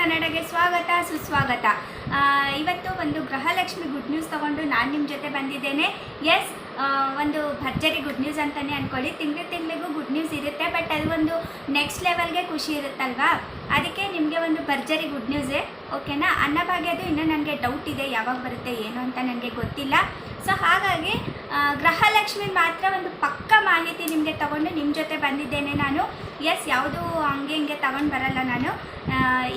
ಕನ್ನಡಗೆ ಸ್ವಾಗತ ಸುಸ್ವಾಗತ. ಇವತ್ತು ಒಂದು ಗೃಹಲಕ್ಷ್ಮಿ ಗುಡ್ ನ್ಯೂಸ್ ತೊಗೊಂಡು ನಾನು ನಿಮ್ಮ ಜೊತೆ ಬಂದಿದ್ದೇನೆ. ಎಸ್, ಒಂದು ಭರ್ಜರಿ ಗುಡ್ ನ್ಯೂಸ್ ಅಂತಲೇ ಅಂದ್ಕೊಳ್ಳಿ. ತಿಂಗಳಿಗೂ ಗುಡ್ ನ್ಯೂಸ್ ಇರುತ್ತೆ, ಬಟ್ ಅದು ಒಂದು ನೆಕ್ಸ್ಟ್ ಲೆವೆಲ್ಗೆ ಖುಷಿ ಇರುತ್ತಲ್ವಾ, ಅದಕ್ಕೆ ನಿಮಗೆ ಒಂದು ಭರ್ಜರಿ ಗುಡ್ ನ್ಯೂಸೇ. ಓಕೆನಾ? ಅನ್ನಭಾಗ್ಯದು ಇನ್ನೂ ನನಗೆ ಡೌಟ್ ಇದೆ, ಯಾವಾಗ ಬರುತ್ತೆ ಏನು ಅಂತ ನನಗೆ ಗೊತ್ತಿಲ್ಲ. ಸೊ ಹಾಗಾಗಿ ಗೃಹಲಕ್ಷ್ಮಿ ಮಾತ್ರ ಒಂದು ಪಕ್ಕ ಮಾಹಿತಿ ನಿಮಗೆ ತೊಗೊಂಡು ನಿಮ್ಮ ಜೊತೆ ಬಂದಿದ್ದೇನೆ ನಾನು. ಎಸ್, ಯಾವುದೂ ಹಂಗೆ ತಗೊಂಡು ಬರಲ್ಲ ನಾನು.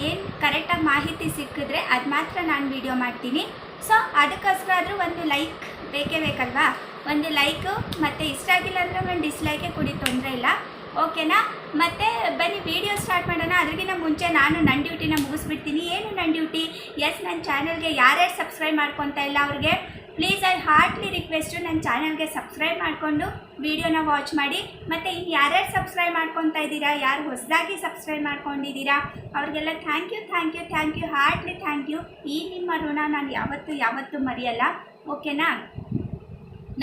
ಏನು ಕರೆಕ್ಟಾಗಿ ಮಾಹಿತಿ ಸಿಕ್ಕಿದ್ರೆ ಅದು ಮಾತ್ರ ನಾನು ವಿಡಿಯೋ ಮಾಡ್ತೀನಿ. ಸೊ ಅದಕ್ಕೋಸ್ಕರ ಆದರೂ ಒಂದು ಲೈಕ್ ಬೇಕೇ ಬೇಕಲ್ವಾ, ಒಂದು ಲೈಕು ಮತ್ತು ಇಷ್ಟ ಆಗಿಲ್ಲ ಅಂದರೆ ಒಂದು ಡಿಸ್ಲೈಕೆ ಕೊಡಿ, ತೊಂದರೆ ಇಲ್ಲ. ಓಕೆನಾ? ಮತ್ತು ಬನ್ನಿ ವಿಡಿಯೋ ಸ್ಟಾರ್ಟ್ ಮಾಡೋಣ. ಅದಕ್ಕಿಂತ ಮುಂಚೆ ನಾನು ನನ್ನ ಡ್ಯೂಟಿನ ಮುಗಿಸ್ಬಿಡ್ತೀನಿ. ಏನು ನನ್ನ ಡ್ಯೂಟಿ? ಎಸ್, ನನ್ನ ಚಾನಲ್ಗೆ ಯಾರ್ಯಾರು ಸಬ್ಸ್ಕ್ರೈಬ್ ಮಾಡ್ಕೊತಾ ಇಲ್ಲ ಅವ್ರಿಗೆ ಪ್ಲೀಸ್ ಐ ಹಾರ್ಟ್ಲಿ ರಿಕ್ವೆಸ್ಟು ನನ್ನ ಚಾನಲ್ಗೆ ಸಬ್ಸ್ಕ್ರೈಬ್ ಮಾಡಿಕೊಂಡು ವಿಡಿಯೋನ ವಾಚ್ ಮಾಡಿ. ಮತ್ತು ಇನ್ನು ಯಾರ್ಯಾರು ಸಬ್ಸ್ಕ್ರೈಬ್ ಮಾಡ್ಕೊತಾ ಇದ್ದೀರಾ, ಯಾರು ಹೊಸದಾಗಿ ಸಬ್ಸ್ಕ್ರೈಬ್ ಮಾಡ್ಕೊಂಡಿದ್ದೀರಾ ಅವ್ರಿಗೆಲ್ಲ thank you heartly thank you. ಈ ನಿಮ್ಮ ಋಣ ನಾನು ಯಾವತ್ತೂ ಮರೆಯಲ್ಲ. ಓಕೆನಾ?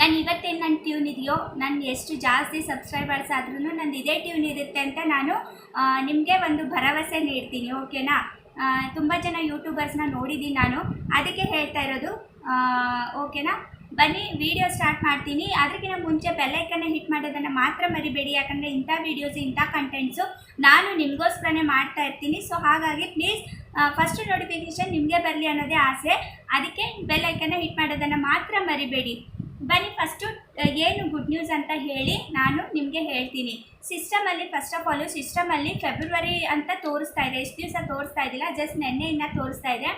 ನಾನು ಇವತ್ತೇನು ನನ್ನ ಟ್ಯೂನ್ ಇದೆಯೋ, ನಾನು ಎಷ್ಟು ಜಾಸ್ತಿ ಸಬ್ಸ್ಕ್ರೈಬರ್ಸ್ ಆದ್ರೂ ನಂದು ಇದೇ ಟ್ಯೂನ್ ಇರುತ್ತೆ ಅಂತ ನಾನು ನಿಮಗೆ ಒಂದು ಭರವಸೆ ನೀಡ್ತೀನಿ. ಓಕೆನಾ? ತುಂಬ ಜನ ಯೂಟ್ಯೂಬರ್ಸ್ನ ನೋಡಿದ್ದೀನಿ ನಾನು, ಅದಕ್ಕೆ ಹೇಳ್ತಾ ಇರೋದು. ಓಕೆನಾ? ಬನ್ನಿ ವಿಡಿಯೋ ಸ್ಟಾರ್ಟ್ ಮಾಡ್ತೀನಿ. ಅದಕ್ಕಿಂತ ಮುಂಚೆ ಬೆಲ್ಲೈಕನ್ನ ಹಿಟ್ ಮಾಡೋದನ್ನು ಮಾತ್ರ ಮರಿಬೇಡಿ, ಯಾಕಂದರೆ ಇಂಥ ವೀಡಿಯೋಸು ಇಂಥ ಕಂಟೆಂಟ್ಸು ನಾನು ನಿಮಗೋಸ್ಕರನೇ ಮಾಡ್ತಾ ಇರ್ತೀನಿ. ಸೊ ಹಾಗಾಗಿ ಪ್ಲೀಸ್ ಫಸ್ಟು ನೋಟಿಫಿಕೇಷನ್ ನಿಮಗೆ ಬರಲಿ ಅನ್ನೋದೇ ಆಸೆ, ಅದಕ್ಕೆ ಬೆಲ್ಲೈಕನ್ನ ಹಿಟ್ ಮಾಡೋದನ್ನು ಮಾತ್ರ ಮರಿಬೇಡಿ. ಬನ್ನಿ ಫಸ್ಟು ಏನು ಗುಡ್ ನ್ಯೂಸ್ ಅಂತ ಹೇಳಿ ನಾನು ನಿಮಗೆ ಹೇಳ್ತೀನಿ. ಸಿಸ್ಟಮಲ್ಲಿ ಫಸ್ಟ್ ಆಫ್ ಆಲು ಸಿಸ್ಟಮಲ್ಲಿ ಫೆಬ್ರವರಿ ಅಂತ ತೋರಿಸ್ತಾ ಇದೆ, ಎಷ್ಟು ದಿವಸ ತೋರಿಸ್ತಾ ಇದ್ದಿಲ್ಲ, ಜಸ್ಟ್ ನೆನ್ನೆಯಿಂದ ತೋರಿಸ್ತಾ ಇದೆ.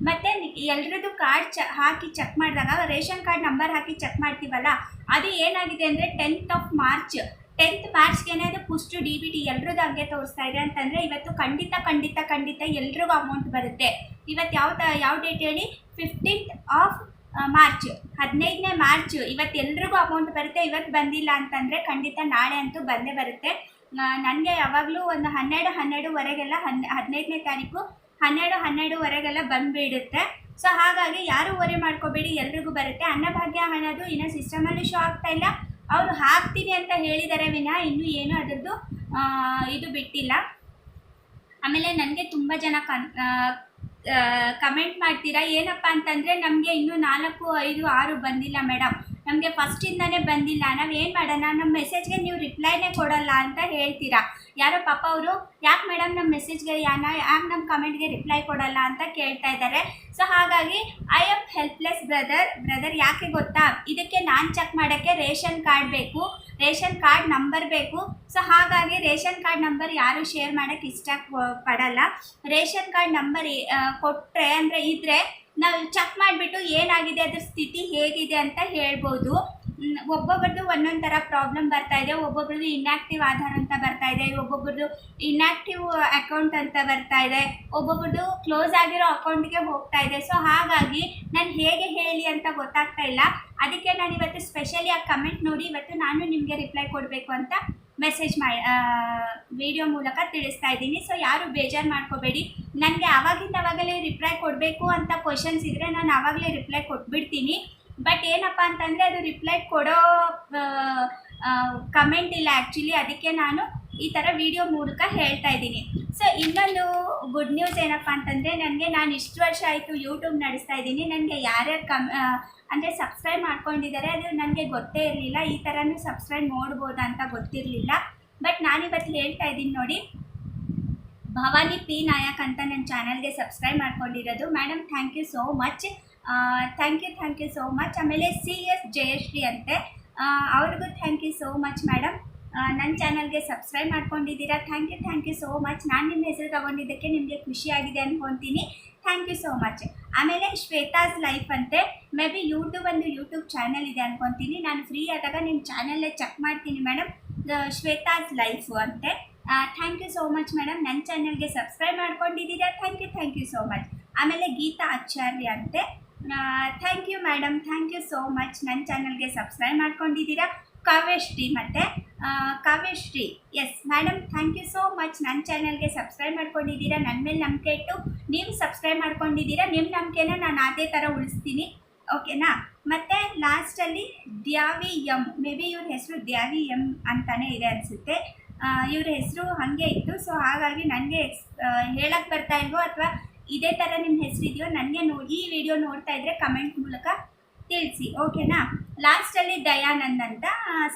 ಮತ್ತು ಎಲ್ರದ್ದು ಕಾರ್ಡ್ ಹಾಕಿ ಚೆಕ್ ಮಾಡಿದಾಗ ರೇಷನ್ ಕಾರ್ಡ್ ನಂಬರ್ ಹಾಕಿ ಚೆಕ್ ಮಾಡ್ತೀವಲ್ಲ, ಅದು ಏನಾಗಿದೆ ಅಂದರೆ 10th ಮಾರ್ಚ್ಗೆ ಅದು ಪುಷ್ಟು DBT ಎಲ್ರದ್ದು ಹಂಗೆ ತೋರಿಸ್ತಾ ಇದೆ. ಅಂತಂದರೆ ಇವತ್ತು ಖಂಡಿತ ಎಲ್ರಿಗೂ ಅಮೌಂಟ್ ಬರುತ್ತೆ. ಇವತ್ತು ಯಾವ ಡೇಟ್ ಹೇಳಿ? 15th March, 15ನೇ March. ಇವತ್ತು ಎಲ್ರಿಗೂ ಅಮೌಂಟ್ ಬರುತ್ತೆ. ಇವತ್ತು ಬಂದಿಲ್ಲ ಅಂತಂದರೆ ಖಂಡಿತ ನಾಳೆ ಅಂತೂ ಬಂದೇ ಬರುತ್ತೆ. ನನಗೆ ಯಾವಾಗಲೂ ಒಂದು 12ವರೆಗೆಲ್ಲ 15ನೇ ತಾರೀಕು 12ವರೆಗೆಲ್ಲ ಬಂದುಬಿಡುತ್ತೆ. ಸೊ ಹಾಗಾಗಿ ಯಾರೂ ವರಿ ಮಾಡ್ಕೋಬೇಡಿ, ಎಲ್ರಿಗೂ ಬರುತ್ತೆ. ಅನ್ನಭಾಗ್ಯ ಹಣದು ಇನ್ನೂ ಸಿಸ್ಟಮಲ್ಲಿ ಶೋ ಆಗ್ತಾ ಇಲ್ಲ. ಅವರು ಹಾಕ್ತೀನಿ ಅಂತ ಹೇಳಿದ್ದಾರೆ ವಿನಃ ಇನ್ನೂ ಏನೂ ಅದರದ್ದು ಇದು ಬಿಟ್ಟಿಲ್ಲ. ಆಮೇಲೆ ನನಗೆ ತುಂಬ ಜನ ಕಮೆಂಟ್ ಮಾಡ್ತೀರಾ, ಏನಪ್ಪ ಅಂತಂದರೆ ನಮಗೆ ಇನ್ನೂ 4, 5, 6 ಬಂದಿಲ್ಲ ಮೇಡಮ್, ನಮಗೆ ಫಸ್ಟಿಂದನೇ ಬಂದಿಲ್ಲ, ನಾವು ಏನು ಮಾಡೋಣ, ನಮ್ಮ ಮೆಸೇಜ್ಗೆ ನೀವು ರಿಪ್ಲೈನೇ ಕೊಡೋಲ್ಲ ಅಂತ ಹೇಳ್ತೀರಾ. ಯಾರೋ ಪಾಪ ಅವರು ಯಾಕೆ ಮೇಡಮ್ ನಮ್ಮ ಮೆಸೇಜ್ಗೆ ಯಾಕೆ ನಮ್ಮ ಕಮೆಂಟ್ಗೆ ರಿಪ್ಲೈ ಕೊಡೋಲ್ಲ ಅಂತ ಕೇಳ್ತಾ ಇದ್ದಾರೆ. ಸೊ ಹಾಗಾಗಿ ಐ ಆಮ್ ಹೆಲ್ಪ್ಲೆಸ್ ಬ್ರದರ್. ಯಾಕೆ ಗೊತ್ತಾ? ಇದಕ್ಕೆ ನಾನು ಚೆಕ್ ಮಾಡೋಕ್ಕೆ ರೇಷನ್ ಕಾರ್ಡ್ ಬೇಕು, ರೇಷನ್ ಕಾರ್ಡ್ ನಂಬರ್ ಬೇಕು. ಸೊ ಹಾಗಾಗಿ ರೇಷನ್ ಕಾರ್ಡ್ ನಂಬರ್ ಯಾರು ಶೇರ್ ಮಾಡೋಕ್ಕೆ ಇಷ್ಟಪಡಲ್ಲ. ರೇಷನ್ ಕಾರ್ಡ್ ನಂಬರ್ ಕೊಟ್ಟರೆ ಅಂದರೆ ಇದ್ದರೆ ನಾವು ಚೆಕ್ ಮಾಡಿಬಿಟ್ಟು ಏನಾಗಿದೆ, ಅದ್ರ ಸ್ಥಿತಿ ಹೇಗಿದೆ ಅಂತ ಹೇಳ್ಬೋದು. ಒಬ್ಬೊಬ್ಬರದ್ದು ಒಂದೊಂದು ಥರ ಪ್ರಾಬ್ಲಮ್ ಬರ್ತಾ ಇದೆ. ಒಬ್ಬೊಬ್ರದ್ದು ಇನ್ಯಾಕ್ಟಿವ್ ಆಧಾರ್ ಅಂತ ಬರ್ತಾ ಇದೆ, ಒಬ್ಬೊಬ್ರದ್ದು ಇನ್ಯಾಕ್ಟಿವ್ ಅಕೌಂಟ್ ಅಂತ ಬರ್ತಾ ಇದೆ, ಒಬ್ಬೊಬ್ರದ್ದು ಕ್ಲೋಸ್ ಆಗಿರೋ ಅಕೌಂಟ್ಗೆ ಹೋಗ್ತಾ ಇದೆ. ಸೊ ಹಾಗಾಗಿ ನಾನು ಹೇಗೆ ಹೇಳಿ ಅಂತ ಗೊತ್ತಾಗ್ತಾ ಇಲ್ಲ. ಅದಕ್ಕೆ ನಾನು ಇವತ್ತು ಸ್ಪೆಷಲಿ ಆ ಕಮೆಂಟ್ ನೋಡಿ ಇವತ್ತು ನಾನು ನಿಮಗೆ ರಿಪ್ಲೈ ಕೊಡಬೇಕು ಅಂತ ಮೆಸೇಜ್ ವಿಡಿಯೋ ಮೂಲಕ ತಿಳಿಸ್ತಾ ಇದ್ದೀನಿ. ಸೊ ಯಾರು ಬೇಜಾರು ಮಾಡ್ಕೋಬೇಡಿ. ನನಗೆ ಆವಾಗಲೇ ರಿಪ್ಲೈ ಕೊಡಬೇಕು ಅಂತ ಕ್ವಶನ್ಸ್ ಇದ್ದರೆ ನಾನು ಆವಾಗಲೇ ರಿಪ್ಲೈ ಕೊಟ್ಬಿಡ್ತೀನಿ. ಬಟ್ ಏನಪ್ಪ ಅಂತಂದರೆ ಅದು ರಿಪ್ಲೈ ಕೊಡೋ ಕಮೆಂಟ್ ಇಲ್ಲ ಆ್ಯಕ್ಚುಲಿ, ಅದಕ್ಕೆ ನಾನು ಈ ಥರ ವಿಡಿಯೋ ಮೂಲಕ ಹೇಳ್ತಾ ಇದ್ದೀನಿ. ಸೊ ಇನ್ನೊಂದು ಗುಡ್ ನ್ಯೂಸ್ ಏನಪ್ಪ ಅಂತಂದರೆ, ನಾನು ಇಷ್ಟು ವರ್ಷ ಆಯಿತು ಯೂಟ್ಯೂಬ್ ನಡೆಸ್ತಾ ಇದ್ದೀನಿ. ನನಗೆ ಯಾರ್ಯಾರು ಅಂದರೆ ಸಬ್ಸ್ಕ್ರೈಬ್ ಮಾಡ್ಕೊಂಡಿದ್ದಾರೆ ಅದು ನನಗೆ ಗೊತ್ತೇ ಇರಲಿಲ್ಲ. ಈ ಥರನೂ ಸಬ್ಸ್ಕ್ರೈಬ್ ನೋಡ್ಬೋದು ಅಂತ ಗೊತ್ತಿರಲಿಲ್ಲ. ಬಟ್ ನಾನಿವತ್ತು ಹೇಳ್ತಾ ಇದ್ದೀನಿ ನೋಡಿ, ಭವಾನಿ P ನಾಯಕ್ ಅಂತ ನನ್ನ ಚಾನಲ್ಗೆ ಸಬ್ಸ್ಕ್ರೈಬ್ ಮಾಡ್ಕೊಂಡಿರೋದು. Madam thank you so much. Thank you so much. ಆಮೇಲೆ CS ಜಯಶ್ರೀ ಅಂತೆ, ಅವ್ರಿಗೂ thank you so much madam. ನನ್ನ ಚಾನಲ್ಗೆ ಸಬ್ಸ್ಕ್ರೈಬ್ ಮಾಡ್ಕೊಂಡಿದ್ದೀರಾ. Thank you so much. ನಾನು ನಿಮ್ಮ ಹೆಸರು ತೊಗೊಂಡಿದ್ದಕ್ಕೆ ನಿಮಗೆ ಖುಷಿಯಾಗಿದೆ ಅಂದ್ಕೊತೀನಿ. Thank you so much. ಆಮೇಲೆ ಶ್ವೇತಾಸ್ ಲೈಫ್ ಅಂತೆ, ಮೇ ಬಿ ಯೂಟ್ಯೂಬ್ ಚಾನಲ್ ಇದೆ ಅಂದ್ಕೊತೀನಿ. ನಾನು ಫ್ರೀ ಆದಾಗ ನಿಮ್ಮ ಚಾನಲ್ಲೇ ಚೆಕ್ ಮಾಡ್ತೀನಿ ಮೇಡಮ್. ಶ್ವೇತಾಸ್ ಲೈಫು ಅಂತೆ. Thank you so much madam. ನನ್ನ ಚಾನಲ್ಗೆ ಸಬ್ಸ್ಕ್ರೈಬ್ ಮಾಡ್ಕೊಂಡಿದ್ದೀರಾ. Thank you so much. ಆಮೇಲೆ ಗೀತಾ ಆಚಾರ್ಯ ಅಂತೆ, thank you madam. Thank you so much. ನನ್ನ ಚಾನಲ್ಗೆ ಸಬ್ಸ್ಕ್ರೈಬ್ ಮಾಡ್ಕೊಂಡಿದ್ದೀರಾ. Kavyashree S madam, thank you so much. ನನ್ನ ಚಾನಲ್ಗೆ ಸಬ್ಸ್ಕ್ರೈಬ್ ಮಾಡ್ಕೊಂಡಿದ್ದೀರಾ. ನನ್ನ ಮೇಲೆ ನಂಬಿಕೆ ಇಟ್ಟು ನೀವು ಸಬ್ಸ್ಕ್ರೈಬ್ ಮಾಡ್ಕೊಂಡಿದ್ದೀರಾ. ನಿಮ್ಮ ನಂಬಿಕೆನ ನಾನು ಅದೇ ಥರ ಉಳಿಸ್ತೀನಿ. ಓಕೆನಾ? ಮತ್ತು ಲಾಸ್ಟಲ್ಲಿ ದ್ಯಾವಿ ಎಮ್, ಮೇ ಬಿ ಇವ್ರ ಹೆಸರು ದ್ಯಾವಿ ಎಮ್ ಅಂತಲೇ ಇದೆ ಅನಿಸುತ್ತೆ. ಇವ್ರ ಹೆಸರು ಹಾಗೆ ಇತ್ತು. ಸೊ ಹಾಗಾಗಿ ನನಗೆ ಹೇಳಕ್ಕೆ ಬರ್ತಾ ಇಲ್ವೋ ಅಥವಾ ಇದೇ ಥರ ನಿಮ್ಮ ಹೆಸರಿದೆಯೋ ನನಗೆ ಈ ವಿಡಿಯೋ ನೋಡ್ತಾ ಇದ್ದರೆ ಕಮೆಂಟ್ ಮೂಲಕ ತಿಳಿಸಿ, ಓಕೆನಾ. ಲಾಸ್ಟಲ್ಲಿ ದಯಾನಂದ್ ಅಂತ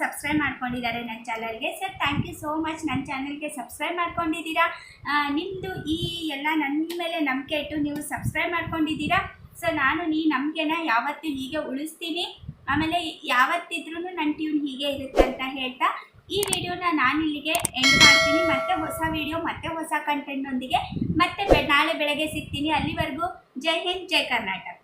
ಸಬ್ಸ್ಕ್ರೈಬ್ ಮಾಡ್ಕೊಂಡಿದ್ದಾರೆ ನನ್ನ ಚಾನಲ್ಗೆ. Sir thank you so much, ನನ್ನ ಚಾನಲ್ಗೆ ಸಬ್ಸ್ಕ್ರೈಬ್ ಮಾಡ್ಕೊಂಡಿದ್ದೀರಾ. ನಿಮ್ಮದು ಈ ಎಲ್ಲ ನನ್ನ ಮೇಲೆ ನಂಬಿಕೆ ಇಟ್ಟು ನೀವು ಸಬ್ಸ್ಕ್ರೈಬ್ ಮಾಡ್ಕೊಂಡಿದ್ದೀರಾ. ಸೊ ನಾನು ಈ ನಂಬಿಕೆನ ಯಾವತ್ತೂ ಹೀಗೆ ಉಳಿಸ್ತೀನಿ. ಆಮೇಲೆ ಯಾವತ್ತಿದ್ರೂ ನನ್ನ ಟ್ಯೂನ್ ಹೀಗೆ ಇರುತ್ತೆ ಅಂತ ಹೇಳ್ತಾ ಈ ವಿಡಿಯೋನ ನಾನು ಇಲ್ಲಿಗೆ ಎಂಡ್ ಮಾಡ್ತೀನಿ. ಮತ್ತೆ ಹೊಸ ವಿಡಿಯೋ ಮತ್ತೆ ಹೊಸ ಕಂಟೆಂಟ್ನೊಂದಿಗೆ ಮತ್ತೆ ನಾಳೆ ಬೆಳಗ್ಗೆ ಸಿಗ್ತೀನಿ. ಅಲ್ಲಿವರೆಗೂ ಜೈ ಹಿಂದ್, ಜೈ ಕರ್ನಾಟಕ.